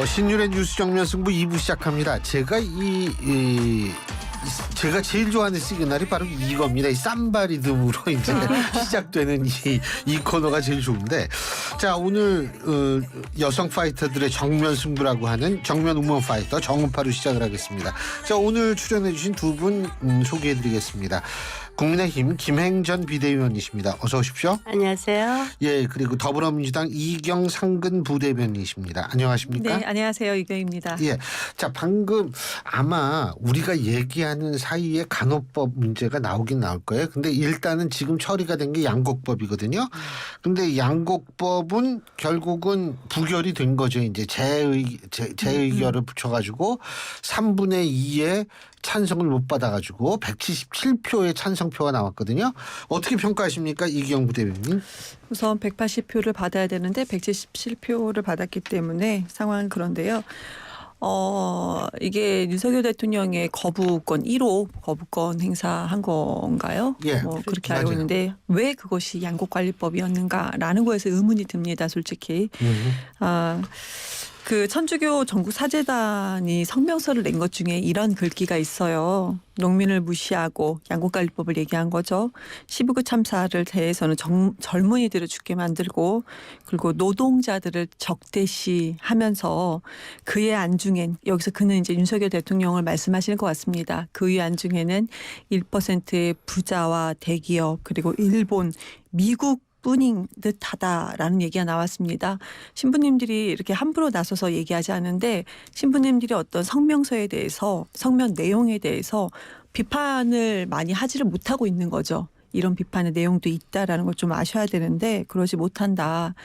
신윤의 뉴스 정면 승부 2부 시작합니다. 제가 제일 좋아하는 시그널이 바로 이겁니다. 이 쌈바 리듬으로 이제 시작되는 이 코너가 제일 좋은데, 자, 오늘 여성 파이터들의 정면 승부라고 하는 정면 우먼 파이터 정은파로 시작을 하겠습니다. 자, 오늘 출연해주신 두 분 소개해드리겠습니다. 국민의힘 김행전 비대위원이십니다. 어서 오십시오. 안녕하세요. 예, 그리고 더불어민주당 이경 상근 부대변인이십니다. 안녕하십니까? 네, 안녕하세요. 이경입니다. 예, 자, 방금 아마 우리가 얘기하는 사이에 간호법 문제가 나오긴 나올 거예요. 근데 일단은 지금 처리가 된 게 양곡법이거든요. 근데 양곡법은 결국은 부결이 된 거죠. 이제 재의결을 붙여가지고 3분의 2의 찬성을 못 받아가지고 177표의 찬성표가 나왔거든요. 어떻게 평가하십니까, 이기영 부대변인? 우선 180표를 받아야 되는데 177표를 받았기 때문에 상황은 그런데요. 이게 윤석열 대통령의 거부권 1호 거부권 행사한 건가요? 예, 그렇게 맞아요. 알고 있는데 왜 그것이 양곡관리법이었는가라는 거에서 의문이 듭니다, 솔직히. 그 천주교 전국 사재단이 성명서를 낸 것 중에 이런 글귀가 있어요. 농민을 무시하고 양곡관리법을 얘기한 거죠. 15구 참사를 대해서는 젊은이들을 죽게 만들고, 그리고 노동자들을 적대시하면서 그의 안중엔, 여기서 그는 이제 윤석열 대통령을 말씀하시는 것 같습니다. 그의 안중에는 1%의 부자와 대기업, 그리고 일본, 미국 뿐인 듯하다라는 얘기가 나왔습니다. 신부님들이 이렇게 함부로 나서서 얘기하지 않은데, 신부님들이 어떤 성명서에 대해서, 성명 내용에 대해서 비판을 많이 하지를 못하고 있는 거죠. 이런 비판의 내용도 있다라는 걸 좀 아셔야 되는데 그러지 못한다.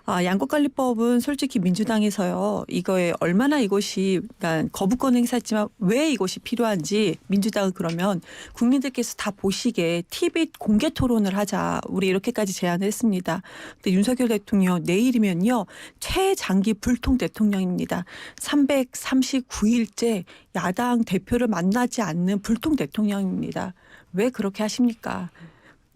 양곡관리법은 솔직히 민주당에서요, 이거에 얼마나 이것이, 그러니까 거부권 행사했지만 왜 이것이 필요한지 민주당은 그러면 국민들께서 다 보시게 TV 공개 토론을 하자, 우리 이렇게까지 제안을 했습니다. 근데 윤석열 대통령 내일이면요 최장기 불통 대통령입니다. 339일째 야당 대표를 만나지 않는 불통 대통령입니다. 왜 그렇게 하십니까?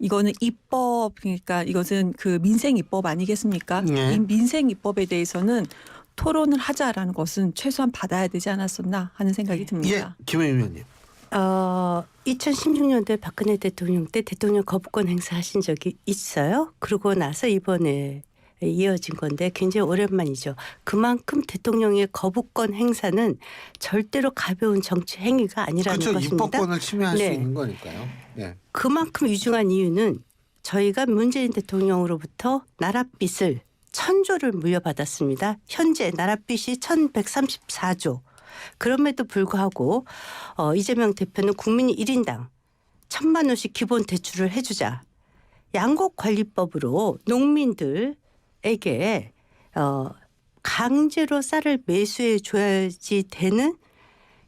이거는 입법, 그러니까 이것은 그 민생 입법 아니겠습니까? 네. 이 민생 입법에 대해서는 토론을 하자라는 것은 최소한 받아야 되지 않았었나 하는 생각이 듭니다. 예, 김 의원님. 2016년도에 박근혜 대통령 때 대통령 거부권 행사하신 적이 있어요. 그러고 나서 이번에 이어진 건데 굉장히 오랜만이죠. 그만큼 대통령의 거부권 행사는 절대로 가벼운 정치 행위가 아니라는 그렇죠. 것입니다. 입법권을 침해할 수 네. 있는 거니까요. 예. 그만큼 유중한 이유는 저희가 문재인 대통령으로부터 나랏빚을 1,000조를 물려받았습니다. 현재 나랏빚이 1,134조. 그럼에도 불구하고 이재명 대표는 국민이 1인당 1,000만 원씩 기본 대출을 해주자. 양곡관리법으로 농민들에게 강제로 쌀을 매수해 줘야지 되는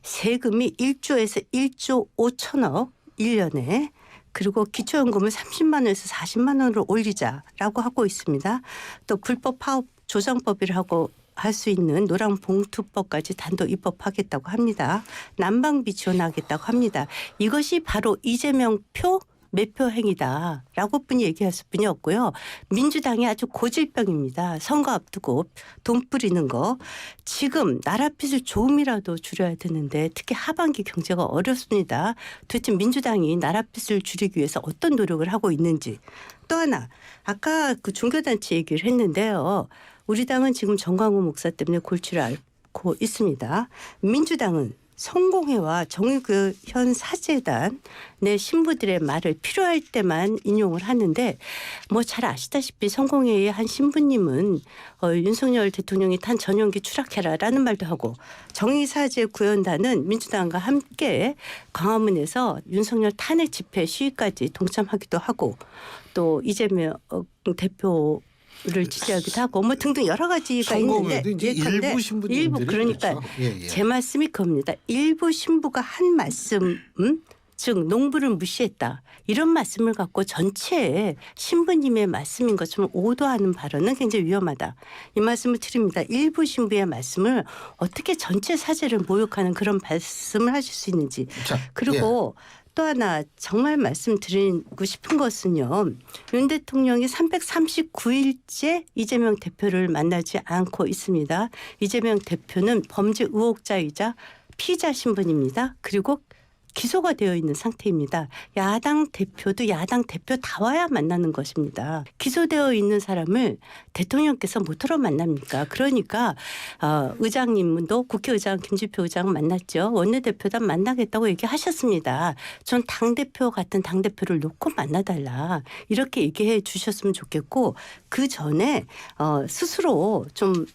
세금이 1조에서 1조 5천억 1년에, 그리고 기초연금을 30만 원에서 40만 원으로 올리자라고 하고 있습니다. 또 불법 파업 조정법이라고 할 수 있는 노랑봉투법까지 단독 입법하겠다고 합니다. 난방비 지원하겠다고 합니다. 이것이 바로 이재명 표 매표 행위다라고 뿐이 얘기했을 뿐이 없고요. 민주당이 아주 고질병입니다. 선거 앞두고 돈 뿌리는 거. 지금 나랏빚을 조금이라도 줄여야 되는데 특히 하반기 경제가 어렵습니다. 도대체 민주당이 나랏빚을 줄이기 위해서 어떤 노력을 하고 있는지. 또 하나, 아까 그 종교단체 얘기를 했는데요. 우리 당은 지금 정광훈 목사 때문에 골치를 앓고 있습니다. 민주당은 성공회와 정의교현 사재단의 신부들의 말을 필요할 때만 인용을 하는데, 뭐 잘 아시다시피 성공회의 한 신부님은 윤석열 대통령이 탄 전용기 추락해라라는 말도 하고, 정의사제 구현단은 민주당과 함께 광화문에서 윤석열 탄핵 집회 시위까지 동참하기도 하고, 또 이재명 대표 를 지지하기도 하고 뭐 등등 여러 가지가 있는데, 일부 신부님들이 일부, 그러니까 그렇죠. 예. 제 말씀이 그겁니다. 일부 신부가 한 말씀, 즉 농부를 무시했다, 이런 말씀을 갖고 전체 신부님의 말씀인 것처럼 오도하는 발언은 굉장히 위험하다, 이 말씀을 드립니다. 일부 신부의 말씀을 어떻게 전체 사제를 모욕하는 그런 말씀을 하실 수 있는지. 자, 그리고 예. 또 하나 정말 말씀드리고 싶은 것은요. 윤 대통령이 339일째 이재명 대표를 만나지 않고 있습니다. 이재명 대표는 범죄 의혹자이자 피의자 신분입니다. 그리고 기소가 되어 있는 상태입니다. 야당 대표도 야당 대표다와야 만나는 것입니다. 기소되어 있는 사람을 대통령께서 뭐하러 만납니까? 그러니까 의장님도 국회의장 김주표 의장 만났죠. 원내대표단 만나겠다고 얘기하셨습니다. 전 당대표 같은 당대표를 놓고 만나달라. 이렇게 얘기해 주셨으면 좋겠고 그 전에 스스로 좀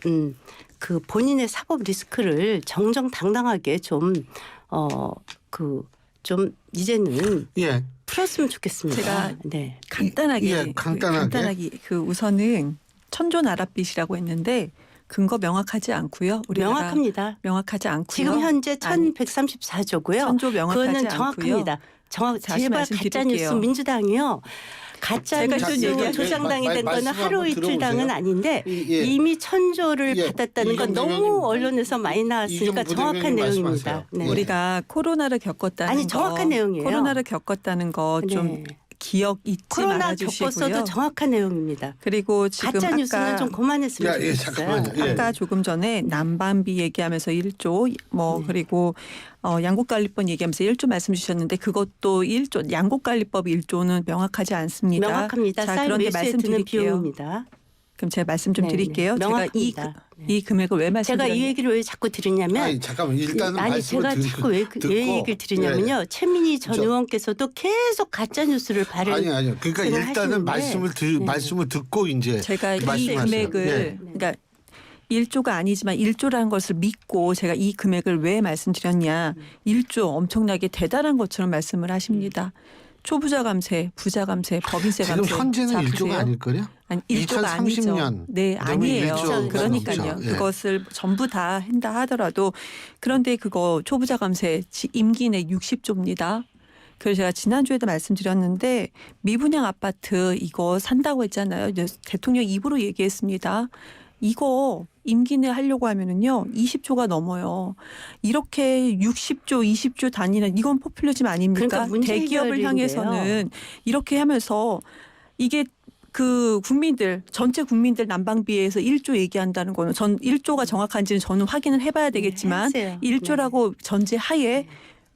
그 본인의 사법 리스크를 정정당당하게 좀 이제는 예. 풀었으면 좋겠습니다. 제가 네. 간단하게 예, 간단하게. 우선은 천조나랏빛이라고 했는데 근거 명확하지 않고요. 우리나라 명확합니다. 명확하지 않고요. 지금 현재 1134조고요. 천조 명확하지 그거는 않고요. 정확합니다. 다시 제발 말씀드릴게요. 가짜뉴스 민주당이요. 가짜뉴스 좀 조장당이 된 거는 말씀 하루 한번 이틀당은 들어보세요. 아닌데 예. 이미 천조를 예. 받았다는 건 이경재 너무 의원님, 언론에서 많이 나왔으니까 이경재 정확한 의원님 내용입니다. 말씀하세요. 네. 우리가 코로나를 겪었다는 아니, 거, 정확한 내용이에요. 코로나를 겪었다는 거 좀 네. 기억 잊지 코로나 말아주시고요. 겪었어도 정확한 내용입니다. 그리고 지금 가짜 뉴스는 아까 좀 그만했으면 야, 예, 좋겠어요. 잠깐만요. 예. 아까 조금 전에 난방비 얘기하면서 1조 그리고 양국관리법 얘기하면서 1조 말씀 주셨는데 그것도 1조 양국관리법 1조는 명확하지 않습니다. 명확합니다. 자, 쌀 그런데 매수에 드는 말씀드릴게요. 비용입니다. 그럼 제가 말씀 좀 네, 드릴게요. 네. 제가 명확합니다. 이 금액을 왜 제가 말씀드렸냐? 이 얘기를 왜 자꾸 드리냐면 아니 잠깐만 일단은 아니 말씀을 제가 자꾸 왜 얘기를 드리냐면요. 최민희 전 저- 의원께서도 계속 가짜 뉴스를 아니요. 그러니까 생각하시는데. 일단은 네. 말씀을 듣고 이제 제가 이 말씀하세요. 금액을 예. 그러니까 1조가 아니지만 1조라는 것을 믿고 제가 이 금액을 왜 말씀드렸냐. 1조 엄청나게 대단한 것처럼 말씀을 하십니다. 초부자 감세, 부자 감세, 법인세 지금 감세. 현재는 자, 1조가 보세요. 아닐 거요? 아니 1조가 2030년 아니죠. 네, 그러면 아니에요. 1조가 그러니까요. 넘죠. 예. 그것을 전부 다 한다 하더라도 그런데 그거 초부자 감세 임기 내 60조입니다. 그래서 제가 지난주에도 말씀드렸는데 미분양 아파트 이거 산다고 했잖아요. 대통령 입으로 얘기했습니다. 이거 임기 내 하려고 하면은요 20조가 넘어요. 이렇게 60조, 20조 단위는 이건 포퓰리즘 아닙니까? 그러니까 문제 대기업을 해결인데요. 향해서는 이렇게 하면서 이게 그 국민들 전체 국민들 난방비에서 1조 얘기한다는 거는 전 1조가 정확한지는 저는 확인을 해봐야 되겠지만 해주세요. 1조라고 전제하에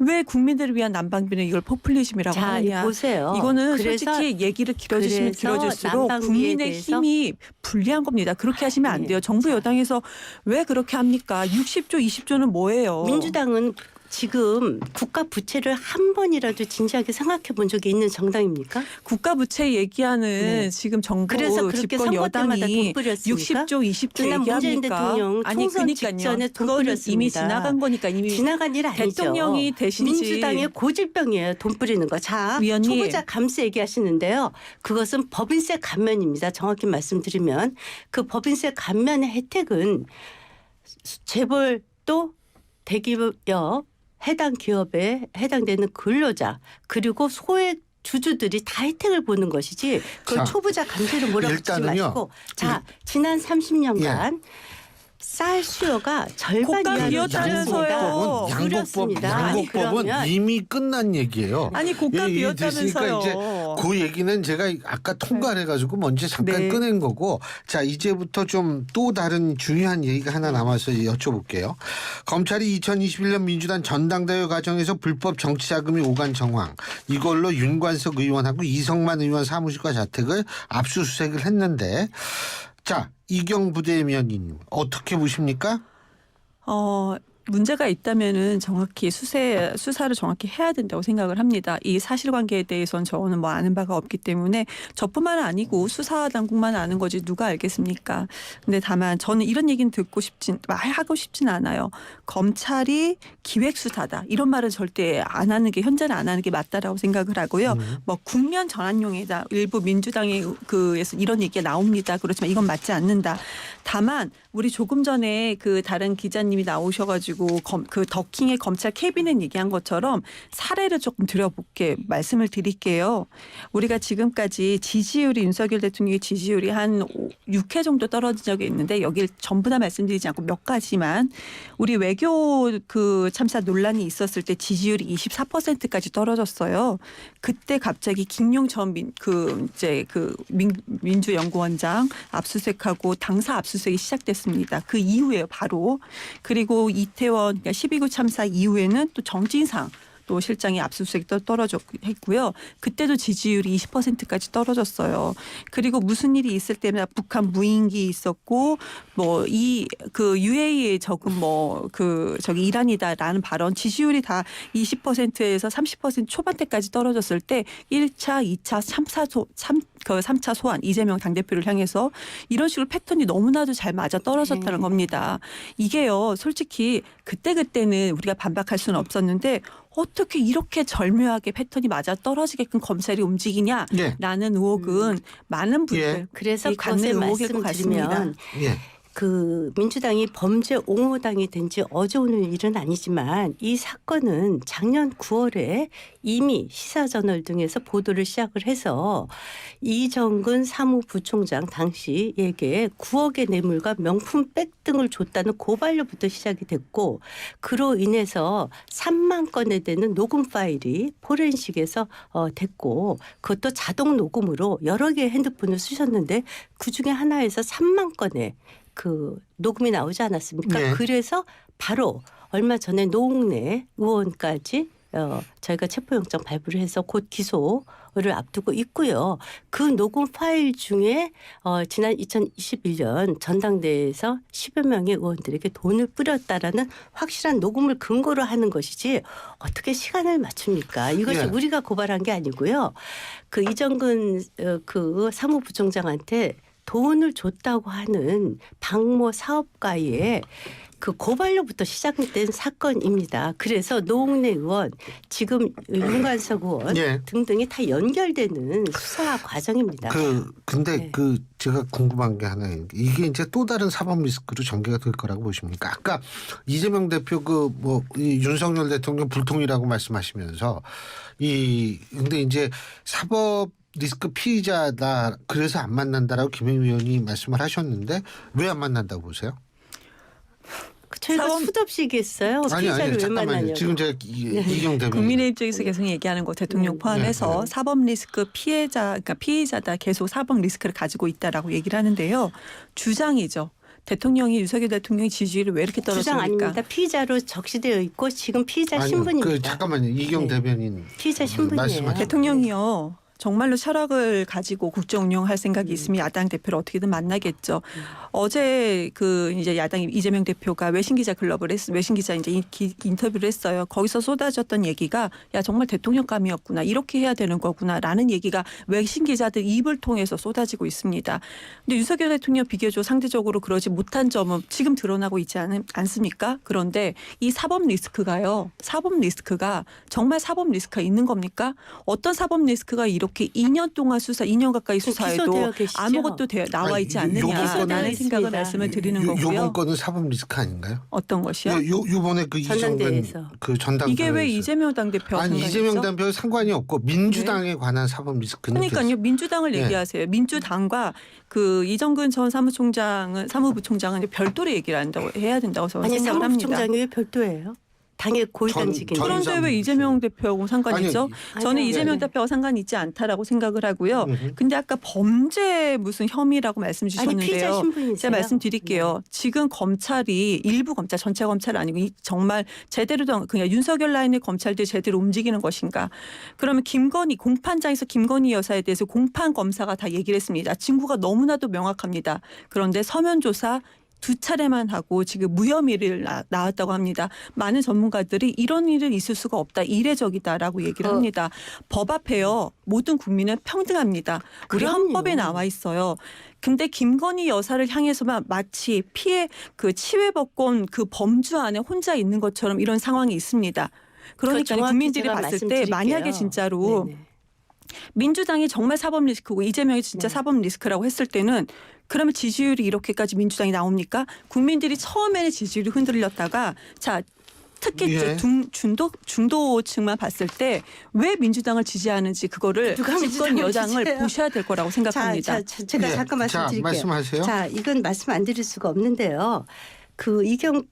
왜 국민들을 위한 난방비는 이걸 포퓰리즘이라고 자, 하느냐. 보세요. 이거는 그래서 솔직히 얘기를 길어지시면 그래서 길어질수록 난방비에 국민의 대해서 힘이 불리한 겁니다. 그렇게 하시면 안 네. 돼요. 정부 자. 여당에서 왜 그렇게 합니까? 60조, 20조는 뭐예요? 민주당은 지금 국가 부채를 한 번이라도 진지하게 생각해 본 적이 있는 정당입니까? 국가 부채 얘기하는 네. 지금 정부 그래서 그렇게 집권 선거 때마다 여당이 돈 뿌렸습니까? 60조, 20조 지난 문재인 얘기합니까? 대통령 아니 총선 그러니까요. 직전에 돈 그거는 뿌렸습니다. 이미 지나간 거니까 이미 지나간 일 아니죠. 대통령이 대신지 민주당의 고질병이에요. 돈 뿌리는 거. 자, 위원님. 초보자 감세 얘기하시는데요. 그것은 법인세 감면입니다. 정확히 말씀드리면 그 법인세 감면의 혜택은 재벌 또 대기업 해당 기업에 해당되는 근로자 그리고 소액 주주들이 다 혜택을 보는 것이지 그걸 자, 초보자 감세로 몰아붙이지 일단은요. 마시고 자 지난 30년간 쌀 수요가 절반 고가 이하로 비었다면서요. 줄었습니다. 양곡법은 그러면 이미 끝난 얘기예요. 아니 고가 예, 됐으니까 비었다면서요. 이제 그 얘기는 제가 아까 통과를 해가지고 먼저 잠깐 네. 꺼낸 거고 자 이제부터 좀 또 다른 중요한 얘기가 하나 남아서 여쭤볼게요. 검찰이 2021년 민주당 전당대회 과정에서 불법 정치자금이 오간 정황 이걸로 윤관석 의원하고 이성만 의원 사무실과 자택을 압수수색을 했는데 자 이경 부대변인 어떻게 보십니까? 문제가 있다면은 정확히 수사를 정확히 해야 된다고 생각을 합니다. 이 사실관계에 대해서는 저는 뭐 아는 바가 없기 때문에 저뿐만 아니고 수사 당국만 아는 거지 누가 알겠습니까? 근데 다만 저는 이런 얘기는 하고 싶진 않아요. 검찰이 기획수사다 이런 말은 절대 안 하는 게 현재는 안 하는 게 맞다라고 생각을 하고요. 뭐 국면 전환용이다 일부 민주당의 그에서 이런 얘기가 나옵니다. 그렇지만 이건 맞지 않는다. 다만 우리 조금 전에 그 다른 기자님이 나오셔가지고. 가지고 그 더킹의 검찰 캐비넷 얘기한 것처럼 사례를 조금 들어볼게 말씀을 드릴게요. 우리가 지금까지 지지율이 윤석열 대통령의 지지율이 한 6회 정도 떨어진 적이 있는데 여기를 전부 다 말씀드리지 않고 몇 가지만 우리 외교 그 참사 논란이 있었을 때 지지율이 24%까지 떨어졌어요. 그때 갑자기 김용 전 민주연구원장 압수수색하고 당사 압수수색이 시작됐습니다. 그 이후에 바로 그리고 이태원 그러니까 12구 참사 이후에는 또 정진상 또 실장이 압수수색도 떨어졌고요. 그때도 지지율이 20%까지 떨어졌어요. 그리고 무슨 일이 있을 때마다 북한 무인기 있었고 뭐 그 UAE의 적은 저기 이란이다라는 발언 지지율이 다 20%에서 30% 초반대까지 떨어졌을 때 1차, 2차, 3차 소환 이재명 당대표를 향해서 이런 식으로 패턴이 너무나도 잘 맞아 떨어졌다는 겁니다. 이게요. 솔직히 그때는 우리가 반박할 수는 없었는데 어떻게 이렇게 절묘하게 패턴이 맞아 떨어지게끔 검찰이 움직이냐라는 의혹은 많은 분들 그래서 갖는 그것을 의혹일 것 같습니다. 말씀드리면 그 민주당이 범죄 옹호당이 된 지 어제 오늘 일은 아니지만 이 사건은 작년 9월에 이미 시사저널 등에서 보도를 시작을 해서 이정근 사무부총장 당시에게 9억의 뇌물과 명품백 등을 줬다는 고발료부터 시작이 됐고 그로 인해서 3만 건에 되는 녹음 파일이 포렌식에서 됐고 그것도 자동 녹음으로 여러 개의 핸드폰을 쓰셨는데 그중에 하나에서 3만 건의 그 녹음이 나오지 않았습니까? 네. 그래서 바로 얼마 전에 노웅래 의원까지 저희가 체포영장 발부를 해서 곧 기소를 앞두고 있고요. 그 녹음 파일 중에 지난 2021년 전당대회에서 10여 명의 의원들에게 돈을 뿌렸다라는 확실한 녹음을 근거로 하는 것이지 어떻게 시간을 맞춥니까? 이것이 우리가 고발한 게 아니고요. 그 이정근 그 사무부총장한테 돈을 줬다고 하는 박모 사업가의 그 고발로부터 시작된 사건입니다. 그래서 노웅래 의원, 지금 윤관석 의원 등등이 다 연결되는 수사 과정입니다. 근데 제가 궁금한 게 하나 있는데 이게 이제 또 다른 사법 리스크로 전개가 될 거라고 보십니까? 아까 이재명 대표 이 윤석열 대통령 불통이라고 말씀하시면서 근데 이제 사법 리스크 피의자다 그래서 안 만난다라고 김영희 의원이 말씀을 하셨는데 왜 안 만난다고 보세요? 저희가 수도 없이 얘기했어요. 피의자를 왜 잠깐만요. 만나냐고. 지금 제가 이경 대변인 국민의힘 쪽에서 계속 얘기하는 거 대통령 포함해서 사법 리스크 그러니까 피해자다 계속 사법 리스크를 가지고 있다라고 얘기를 하는데요. 주장이죠. 대통령이 윤석열 대통령의 지지율이 왜 이렇게 떨어집니까? 주장 아닙니다. 피의자로 적시되어 있고 지금 피의자 신분입니다. 잠깐만요. 이경 대변인 피의자 신분이에요. 대통령이요. 정말로 철학을 가지고 국정 운영할 생각이 있으면 야당 대표를 어떻게든 만나겠죠. 어제 이제 야당 이재명 대표가 외신기자 외신기자 이제 인터뷰를 했어요. 거기서 쏟아졌던 얘기가 야 정말 대통령감이었구나 이렇게 해야 되는 거구나라는 얘기가 외신기자들 입을 통해서 쏟아지고 있습니다. 근데 윤석열 대통령 비교적 상대적으로 그러지 못한 점은 지금 드러나고 있지 않습니까? 그런데 이 사법 리스크가 정말 사법 리스크가 있는 겁니까? 어떤 사법 리스크가 이렇게 2년 동안 2년 가까이 수사해도 아무것도 나와 있지 않느냐라는 생각을 말씀을 드리는 거고요. 이번 건은 사법 리스크 아닌가요? 어떤 것이요? 이번에 이정근 전당대회에서 이게 왜 이재명 당대표와 상관이 있죠? 이재명 당대표 상관이 없고 민주당에 관한 사법 리스크는 그러니까요. 민주당을 얘기하세요. 민주당과 이정근 전 사무부총장은 별도로 얘기를 해야 된다고 저는 생각을 합니다. 사무부총장이 왜 별도예요? 당의 고위당직인데. 그런데 왜 이재명 대표하고 상관이 있죠? 저는 이재명 대표와 상관이 있지 않다라고 생각을 하고요. 근데 아까 범죄 무슨 혐의라고 말씀 주셨는데요. 제가 말씀드릴게요. 지금 검찰이 일부 검찰 전체 검찰 아니고 정말 제대로 그냥 윤석열 라인의 검찰들이 제대로 움직이는 것인가. 그러면 공판장에서 김건희 여사에 대해서 공판 검사가 다 얘기를 했습니다. 증거가 너무나도 명확합니다. 그런데 서면 조사 2차례만 하고 지금 무혐의를 나왔다고 합니다. 많은 전문가들이 이런 일은 있을 수가 없다. 이례적이다라고 얘기를 합니다. 법 앞에요. 모든 국민은 평등합니다. 우리 헌법에 나와 있어요. 근데 김건희 여사를 향해서만 마치 치외법권 범주 안에 혼자 있는 것처럼 이런 상황이 있습니다. 그러니까 국민들이 봤을 때 만약에 진짜로 민주당이 정말 사법 리스크고 이재명이 진짜 사법 리스크라고 했을 때는 그러면 지지율이 이렇게까지 민주당이 나옵니까? 국민들이 처음에는 지지율이 흔들렸다가 자 특히 예. 이제 중도층만 봤을 때 왜 민주당을 지지하는지 그거를 누가 집권 민주당을 여당을 지지해요? 보셔야 될 거라고 생각합니다. 제가 예. 잠깐 자, 말씀드릴게요. 말씀하세요. 자, 이건 말씀 안 드릴 수가 없는데요. 그 이경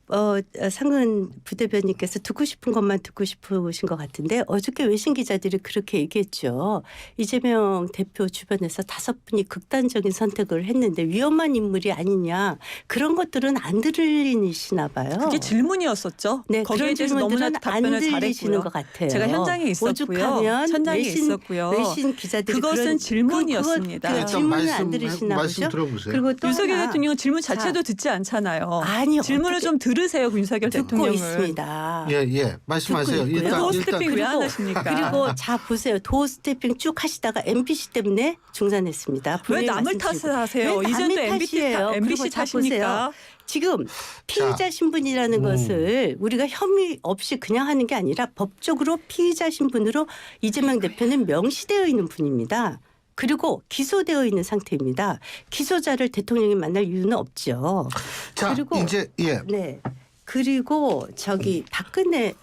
상근 부대변인께서 듣고 싶은 것만 듣고 싶으신 것 같은데 어저께 외신 기자들이 그렇게 얘기했죠. 이재명 대표 주변에서 5분이 극단적인 선택을 했는데 위험한 인물이 아니냐 그런 것들은 안 들리시나 봐요. 그게 질문이었었죠. 네, 거기에 그런 대해서 너무나 질문들은 안 답변을 들리시는 잘했고요. 것 같아요. 제가 현장에 있었고요. 오죽하면 현장에 있었고요. 외신 기자들이 그것은 그런- 질문이었습니다. 그 일단 질문을 안 들으시나 말씀 보죠. 들어보세요. 그리고 또 윤석열 하나 대통령은 질문 자체도 듣지 않잖아요. 아니, 질문을 어떻게 좀 들으세요, 윤석열 듣고 대통령을. 있습니다. 예, 말씀하세요. 듣고 있고요. 일단 도어 스태핑 왜 안 하십니까? 그리고 자 보세요. 도어 스태핑 쭉 하시다가 MBC 때문에 중단했습니다. 왜 분명히 남을 말씀드리고. 탓하세요? 왜 이전도 남의 탓이에요? MBC 그리고 자 탓입니까? 보세요. 지금 피의자 신분이라는 것을 우리가 혐의 없이 그냥 하는 게 아니라 법적으로 피의자 신분으로 이재명 대표는 명시되어 있는 분입니다. 그리고 기소되어 있는 상태입니다. 기소자를 대통령이 만날 이유는 없죠. 자, 그리고 이제 예. 네. 그리고 저기 박근혜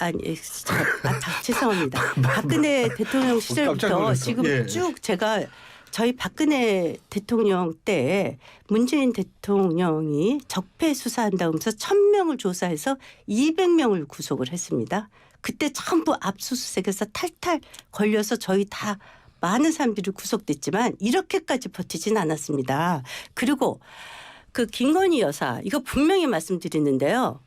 죄송합니다. 박근혜 대통령 깜짝 시절부터 놀랐어. 지금 예. 쭉 제가 저희 박근혜 대통령 때 문재인 대통령이 적폐 수사한다면서 1,000명을 조사해서 200명을 구속을 했습니다. 그때 전부 압수수색에서 탈탈 걸려서 저희 다 많은 사람들이 구속됐지만 이렇게까지 버티진 않았습니다. 그리고 그 김건희 여사 이거 분명히 말씀드리는데요.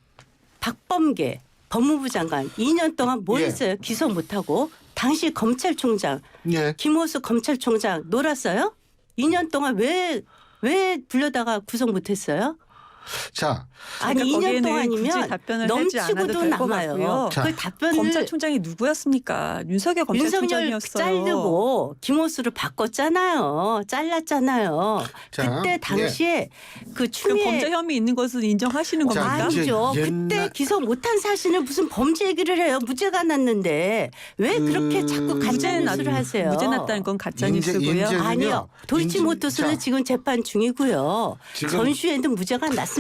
박범계 법무부 장관 2년 동안 뭐 예. 했어요? 기소 못하고 당시 검찰총장 예. 김호수 검찰총장 놀았어요? 2년 동안 왜 불려다가 구속 못했어요? 자, 아니 그러니까 2년 거기에는 동안이면 굳이 답변을 하지 않아도 넘치고도 될 것 남아요. 같고요. 자, 그 답변을 검찰총장이 누구였습니까? 윤석열 윤석열 검찰총장이었어요. 자르고 김호수를 바꿨잖아요. 잘랐잖아요. 자, 그때 당시에 그 그럼 추미애 범죄 혐의 있는 것은 인정하시는 자, 겁니까? 이제 아니죠. 옛날- 그때 기소 못한 사실을 무슨 범죄 얘기를 해요. 무죄가 났는데 왜 그렇게 자꾸 가짜 뉴스를 하세요? 무죄 났다는 건 가짜 뉴스고요. 인제- 아니요. 도이치모터스는 자. 지금 재판 중이고요. 지금 전슈에는 무죄가 났습니다.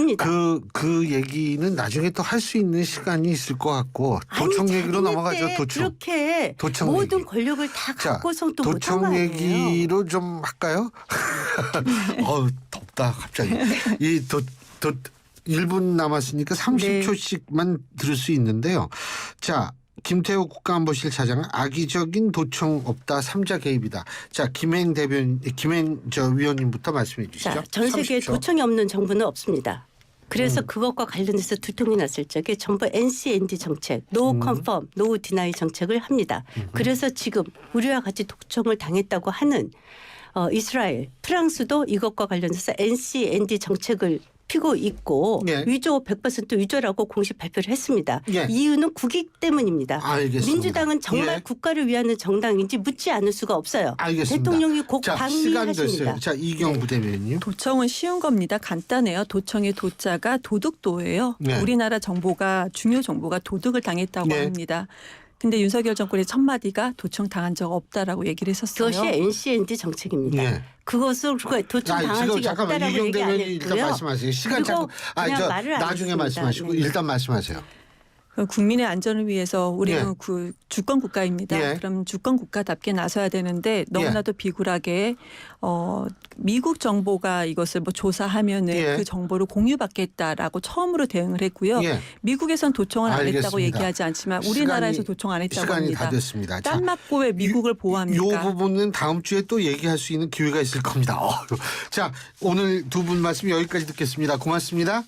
그 얘기는 나중에 또 할 수 있는 시간이 있을 것 같고 도청 아니, 얘기로 자기네 넘어가죠. 때 도청. 그렇게 도청 모든 얘기. 권력을 다 자, 갖고선 또 못한 도청 거 아니에요. 얘기로 좀 할까요? 어우 덥다 갑자기. 이 1분 남았으니까 30초씩만 들을 수 있는데요. 자. 김태호 국가안보실 차장은 악의적인 도청 없다 3자 개입이다. 자 김행 위원님부터 말씀해 주시죠. 자, 전 세계에 30초. 도청이 없는 정부는 없습니다. 그래서 그것과 관련해서 두통이 났을 적에 전부 NCND 정책, No Confirm, No Deny 정책을 합니다. 그래서 지금 우리와 같이 도청을 당했다고 하는 이스라엘, 프랑스도 이것과 관련해서 NCND 정책을 피고 있고 예. 위조 100% 위조라고 공식 발표를 했습니다. 예. 이유는 국익 때문입니다. 알겠습니다. 민주당은 정말 예. 국가를 위하는 정당인지 묻지 않을 수가 없어요. 알겠습니다. 대통령이 꼭 자, 시간 됐어요. 방미하십니다. 자 이경 부대변인님. 도청은 쉬운 겁니다. 간단해요. 도청의 도자가 도둑도예요. 네. 우리나라 정보가 중요 정보가 도둑을 당했다고 네. 합니다. 근데 윤석열 정권의 첫 마디가 도청 당한 적 없다라고 얘기를 했었어요. 그것이 NCND 정책입니다. 네. 그것을 도청 당한 지금 적이 잠깐만 없다라고 이경 얘기 안 대변인 일단 했고요. 말씀하세요. 시간 그리고 잠깐. 그냥 저 말을 안 나중에 했습니다. 말씀하시고 네. 일단 말씀하세요. 그 국민의 안전을 위해서 우리는 예. 그 주권 국가입니다. 예. 그럼 주권 국가답게 나서야 되는데 너무나도 비굴하게 미국 정보가 이것을 뭐 조사하면은 예. 그 정보를 공유받겠다라고 처음으로 대응을 했고요. 예. 미국에선 도청을 안 했다고 알겠습니다. 얘기하지 않지만 우리나라에서 도청 안 했다고 시간이 합니다. 다 됐습니다. 자, 땀 맞고 왜 미국을 이 보호합니까? 부분은 다음 주에 또 얘기할 수 있는 기회가 있을 겁니다. 자 오늘 두 분 말씀 여기까지 듣겠습니다. 고맙습니다.